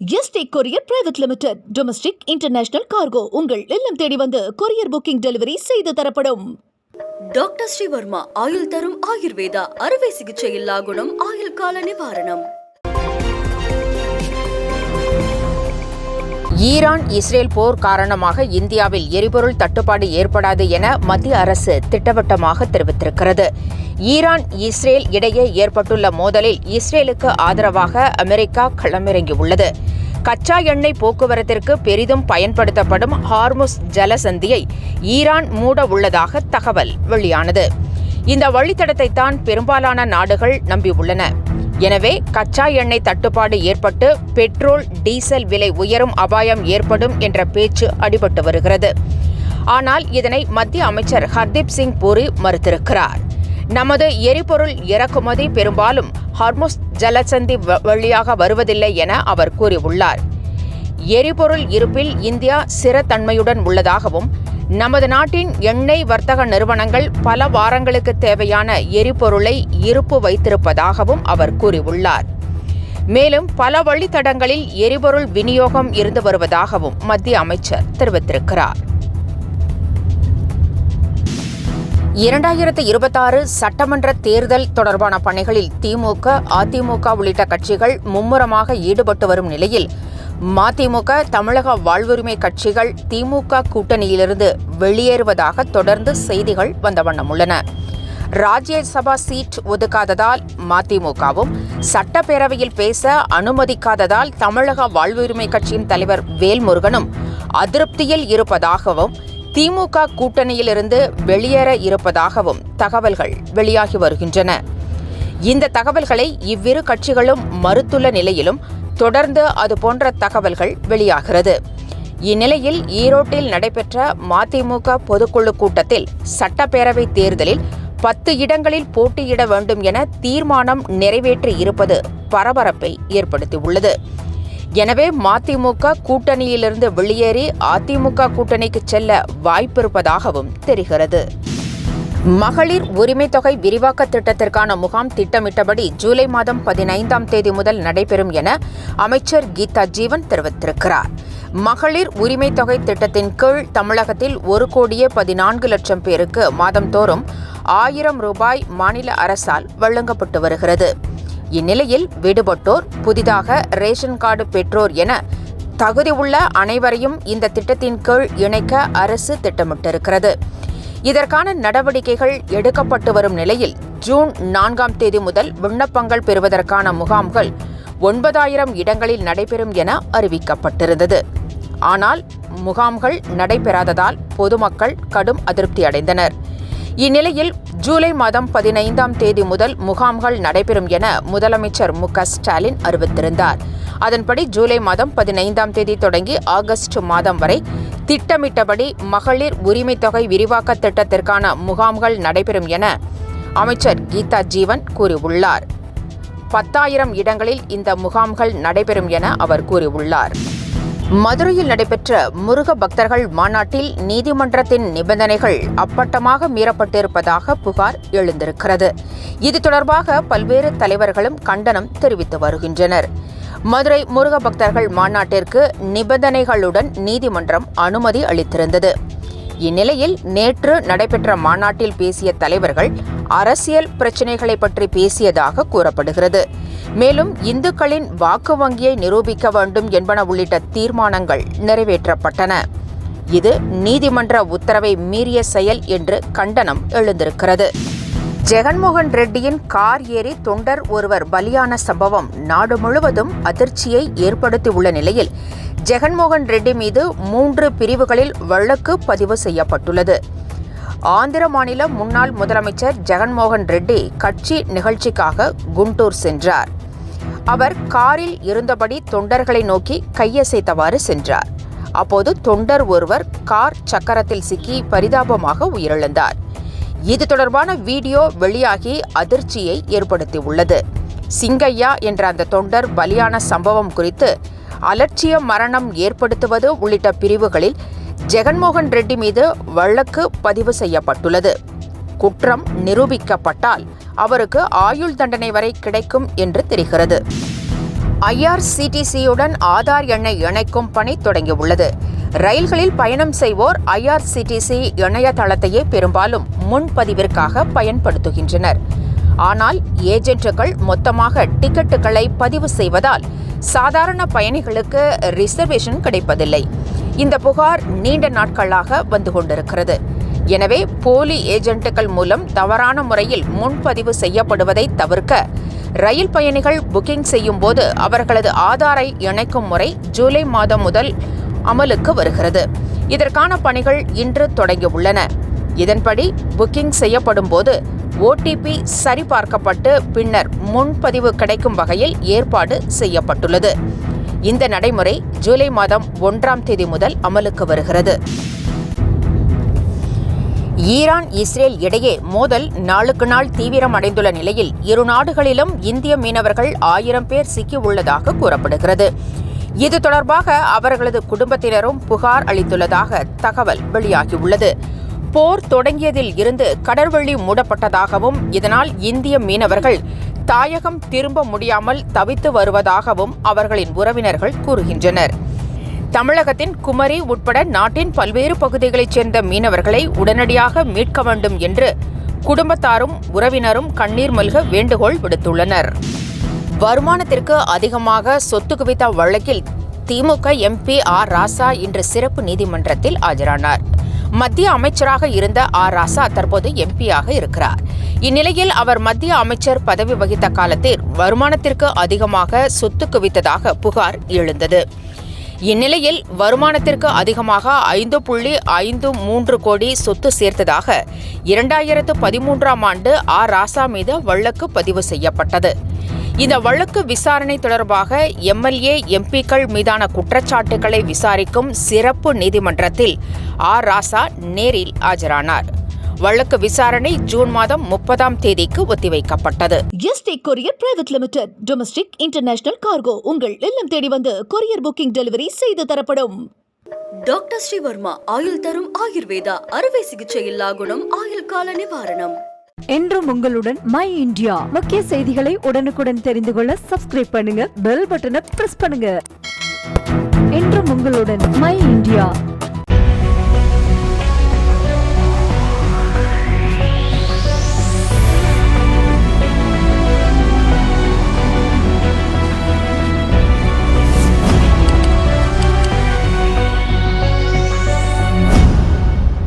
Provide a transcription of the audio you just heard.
Yesterday courier private limited. Domestic international cargo உங்கள் இல்லம் தேடி வந்து கொரியர் புக்கிங் டெலிவரி செய்து தரப்படும். டாக்டர் ஸ்ரீவர்மா ஆயுள் தரும் ஆயுர்வேதா அறுவை சிகிச்சை இல்லா குணம் ஆயுள் கால நிவாரணம். ஈரான் இஸ்ரேல் போர் காரணமாக இந்தியாவில் எரிபொருள் தட்டுப்பாடு ஏற்படாது என மத்திய அரசு திட்டவட்டமாக தெரிவித்திருக்கிறது. ஈரான் இஸ்ரேல் இடையே ஏற்பட்டுள்ள மோதலில் இஸ்ரேலுக்கு ஆதரவாக அமெரிக்கா களமிறங்கியுள்ளது. கச்சா எண்ணெய் போக்குவரத்திற்கு பெரிதும் பயன்படுத்தப்படும் ஹார்முஸ் ஜலசந்தியை ஈரான் மூட உள்ளதாக தகவல் வெளியானது. இந்த வழித்தடத்தை தான் பெரும்பாலான நாடுகள் நம்பியுள்ளன. எனவே கச்சா எண்ணெய் தட்டுப்பாடு ஏற்பட்டு பெட்ரோல் டீசல் விலை உயரும் அபாயம் ஏற்படும் என்ற பேச்சு அடிபட்டு வருகிறது. ஆனால் இதனை மத்திய அமைச்சர் ஹர்தீப் சிங் பூரி மறுத்திருக்கிறார். நமது எரிபொருள் இறக்குமதி பெரும்பாலும் ஹார்முஸ் ஜலசந்தி வழியாக வருவதில்லை என அவர் கூறியுள்ளார். எரிபொருள் இருப்பில் இந்தியா ஸ்திரத்தன்மையுடன் உள்ளதாகவும் நமது நாட்டின் எண்ணெய் வர்த்தக நிறுவனங்கள் பல வாரங்களுக்கு தேவையான எரிபொருளை இருப்பு வைத்திருப்பதாகவும் அவர் கூறியுள்ளார். மேலும் பல வழித்தடங்களில் எரிபொருள் விநியோகம் இருந்து வருவதாகவும் மத்திய அமைச்சர் தெரிவித்திருக்கிறார். 2026 சட்டமன்ற தேர்தல் தொடர்பான பணிகளில் திமுக, அதிமுக உள்ளிட்ட கட்சிகள் மும்முரமாக ஈடுபட்டு வரும் நிலையில் மதிமுக, தமிழக வாழ்வுரிமை கட்சிகள் திமுக கூட்டணியிலிருந்து வெளியேறுவதாக தொடர்ந்து செய்திகள் வந்த வண்ணம் உள்ளன. ராஜ்யசபா சீட் ஒதுக்காததால் மதிமுகவும், சட்டப்பேரவையில் பேச அனுமதிக்காததால் தமிழக வாழ்வுரிமை கட்சியின் தலைவர் வேல்முருகனும் அதிருப்தியில் இருப்பதாகவும், திமுக கூட்டணியிலிருந்து வெளியேற இருப்பதாகவும் தகவல்கள் வெளியாகி வருகின்றன. இந்த தகவல்களை இவ்விரு கட்சிகளும் மறுத்துள்ள நிலையிலும் தொடர்ந்து அதுபோன்ற தகவல்கள் வெளியாகிறது. இந்நிலையில் ஈரோட்டில் நடைபெற்ற மதிமுக பொதுக்குழு கூட்டத்தில் சட்டப்பேரவை தேர்தலில் 10 இடங்களில் போட்டியிட வேண்டும் என தீர்மானம் நிறைவேற்றி இருப்பது பரபரப்பை ஏற்படுத்தியுள்ளது. எனவே மதிமுக கூட்டணியிலிருந்து வெளியேறி அதிமுக கூட்டணிக்கு செல்ல வாய்ப்பிருப்பதாகவும் தெரிகிறது. மகளிர் உரிமைத் தொகை விரிவாக்க திட்டத்திற்கான முகாம் திட்டமிட்டபடி ஜூலை மாதம் 15ஆம் தேதி முதல் நடைபெறும் என அமைச்சர் கீதா ஜீவன் தெரிவித்திருக்கிறார். மகளிர் உரிமைத் தொகை திட்டத்தின் கீழ் தமிழகத்தில் 1,14,00,000 பேருக்கு மாதந்தோறும் 1000 ரூபாய் மாநில அரசால் வழங்கப்பட்டு வருகிறது. இந்நிலையில் விடுபட்டோர், புதிதாக ரேஷன் கார்டு பெற்றோர் என தகுதி உள்ள அனைவரையும் இந்த திட்டத்தின் கீழ் இணைக்க அரசு திட்டமிட்டிருக்கிறது. இதற்கான நடவடிக்கைகள் எடுக்கப்பட்டு வரும் நிலையில் ஜூன் 4ஆம் தேதி முதல் விண்ணப்பங்கள் பெறுவதற்கான முகாம்கள் 9,000 இடங்களில் நடைபெறும் என அறிவிக்கப்பட்டிருந்தது. ஆனால் முகாம்கள் நடைபெறாததால் பொதுமக்கள் கடும் அதிருப்தி அடைந்தனர். இந்நிலையில் ஜூலை மாதம் 15ஆம் தேதி முதல் முகாம்கள் நடைபெறும் என முதலமைச்சர் மு.க.ஸ்டாலின் அறிவித்திருந்தார். அதன்படி ஜூலை மாதம் 15ஆம் தேதி தொடங்கி ஆகஸ்ட் மாதம் வரை திட்டமிட்டபடி மகளிர் உரிமைத் தொகை விரிவாக்க திட்டத்திற்கான முகாம்கள் நடைபெறும் என அமைச்சர் கீதா ஜீவன் கூறியுள்ளார். 10,000 இடங்களில் இந்த முகாம்கள் நடைபெறும் என அவர் கூறியுள்ளார். மதுரையில் நடைபெற்ற முருக பக்தர்கள் மாநாட்டில் நீதிமன்றத்தின் நிபந்தனைகள் அப்பட்டமாக மீறப்பட்டிருப்பதாக புகார் எழுந்திருக்கிறது. இது தொடர்பாக பல்வேறு தலைவர்களும் கண்டனம் தெரிவித்து வருகின்றனர். மதுரை முருக பக்தர்கள் மாநாட்டிற்கு நிபந்தனைகளுடன் நீதிமன்றம் அனுமதி அளித்திருந்தது. இந்நிலையில் நேற்று நடைபெற்ற மாநாட்டில் பேசிய தலைவர்கள் அரசியல் பிரச்சினைகளை பற்றி பேசியதாக கூறப்படுகிறது. மேலும் இந்துக்களின் வாக்கு வங்கியை நிரூபிக்க வேண்டும் என்பன உள்ளிட்ட தீர்மானங்கள் நிறைவேற்றப்பட்டன. இது நீதிமன்ற உத்தரவை மீறிய செயல் என்று கண்டனம் எழுந்திருக்கிறது. ஜெகன்மோகன் ரெட்டியின் கார் ஏறி தொண்டர் ஒருவர் பலியான சம்பவம் நாடு முழுவதும் அதிர்ச்சியை ஏற்படுத்தியுள்ள நிலையில் ஜெகன்மோகன் ரெட்டி மீது 3 பிரிவுகளில் வழக்கு பதிவு செய்யப்பட்டுள்ளது. ஆந்திர மாநில முன்னாள் முதலமைச்சர் ஜெகன்மோகன் ரெட்டி கட்சி நிகழ்ச்சிக்காக குண்டூர் சென்றார். அவர் காரில் இருந்தபடி தொண்டர்களை நோக்கி கையசைத்தவாறு சென்றார். அப்போது தொண்டர் ஒருவர் கார் சக்கரத்தில் சிக்கி பரிதாபமாக உயிரிழந்தார். இது தொடர்பான வீடியோ வெளியாகி அதிர்ச்சியை ஏற்படுத்தியுள்ளது. சிங்கையா என்ற அந்த தொண்டர் பலியான சம்பவம் குறித்து அலட்சிய மரணம் ஏற்படுத்துவது உள்ளிட்ட பிரிவுகளில் ஜெகன்மோகன் ரெட்டி மீது வழக்கு பதிவு செய்யப்பட்டுள்ளது. குற்றம் நிரூபிக்கப்பட்டால் அவருக்கு ஆயுள் தண்டனை வரை கிடைக்கும் என்று தெரிகிறது. IRCTC-யுடன் ஆதார் எண்ணை இணைக்கும் பணி தொடங்கியுள்ளது. ரயில்களில் பயணம் செய்வோர் IRCTC இணையதளத்தையே பெரும்பாலும் முன்பதிவிற்காக பயன்படுத்துகின்றனர். ஆனால் ஏஜென்ட்டுகள் மொத்தமாக டிக்கெட்டுகளை பதிவு செய்வதால் சாதாரண பயணிகளுக்கு ரிசர்வேஷன் கிடைப்பதில்லை. இந்த புகார் நீண்ட நாட்களாக வந்து கொண்டிருக்கிறது. எனவே போலி ஏஜென்ட்டுகள் மூலம் தவறான முறையில் முன்பதிவு செய்யப்படுவதை தவிர்க்க ரயில் பயணிகள் புக்கிங் செய்யும் போது அவர்களது ஆதாரை இணைக்கும் முறை ஜூலை மாதம் முதல் அமலுக்கு வருகிறது. இதற்கான பணிகள் இன்று தொடங்கியுள்ளன. இதன்படி புக்கிங் செய்யப்படும் போது OTP சரிபார்க்கப்பட்டு பின்னர் முன்பதிவு கிடைக்கும் வகையில் ஏற்பாடு செய்யப்பட்டுள்ளது. இந்த நடைமுறை ஜூலை மாதம் 1ஆம் தேதி முதல் அமலுக்கு வருகிறது. ஈரான் இஸ்ரேல் இடையே மோதல் நாளுக்கு நாள் தீவிரமடைந்துள்ள நிலையில் இரு நாடுகளிலும் இந்திய மீனவர்கள் 1000 பேர் சிக்கியுள்ளதாக கூறப்படுகிறது. இது தொடர்பாக அவர்களது குடும்பத்தினரும் புகார் அளித்துள்ளதாக தகவல் வெளியாகியுள்ளது. போர் தொடங்கியதில் இருந்து கடல்வழி மூடப்பட்டதாகவும் இதனால் இந்திய மீனவர்கள் தாயகம் திரும்ப முடியாமல் தவித்து வருவதாகவும் அவர்களின் உறவினர்கள் கூறுகின்றனர். தமிழகத்தின் குமரி உட்பட நாட்டின் பல்வேறு பகுதிகளைச் சேர்ந்த மீனவர்களை உடனடியாக மீட்க வேண்டும் என்று குடும்பத்தாரும் உறவினரும் கண்ணீர் மல்க வேண்டுகோள் விடுத்துள்ளனர். வருமானத்திற்கு அதிகமாக சொத்து குவித்த வழக்கில் திமுக MP R. ராசா இன்று சிறப்பு நீதிமன்றத்தில் ஆஜரானார். மத்திய அமைச்சராக இருந்த R. ராசா தற்போது MP-யாக இருக்கிறார். இந்நிலையில் அவர் மத்திய அமைச்சர் பதவி வகித்த காலத்தில் வருமானத்திற்கு அதிகமாக சொத்து குவித்ததாக புகார் எழுந்தது. இந்நிலையில் வருமானத்திற்கு அதிகமாக 5.53 கோடி சொத்து சேர்த்ததாக 2013ஆம் ஆண்டு R. ராசா மீது வழக்கு பதிவு செய்யப்பட்டது. இந்த வழக்கு விசாரணை தொடர்பாக MLA MP-க்கள் மீதான குற்றச்சாட்டுகளை விசாரிக்கும் சிறப்பு நீதிமன்றத்தில் R. ராசா நேரில் ஆஜரானார். வழக்கு விசாரணை ஜூன் மாதம் 30ஆம் தேதிக்கு ஒத்திவைக்கப்பட்டது. ST courier private limited domestic international cargo உங்கள் இல்லம் தேடி வந்து கொரியர் புக்கிங் டெலிவரி செய்து தரப்படும். டாக்டர் ஸ்ரீவர்மா ஆயுள் தரும் ஆயுர்வேதா அறுவை சிகிச்சை இல்லா குணம் ஆயுள் கால நிவாரணம். என்றும் உங்களுடன் மை இந்தியா. முக்கிய செய்திகளை உடனுக்குடன் தெரிந்து கொள்ள சப்ஸ்கிரைப் பண்ணுங்க, பெல் பட்டனை பிரஸ் பண்ணுங்க. என்றும் உங்களுடன் மை இந்தியா.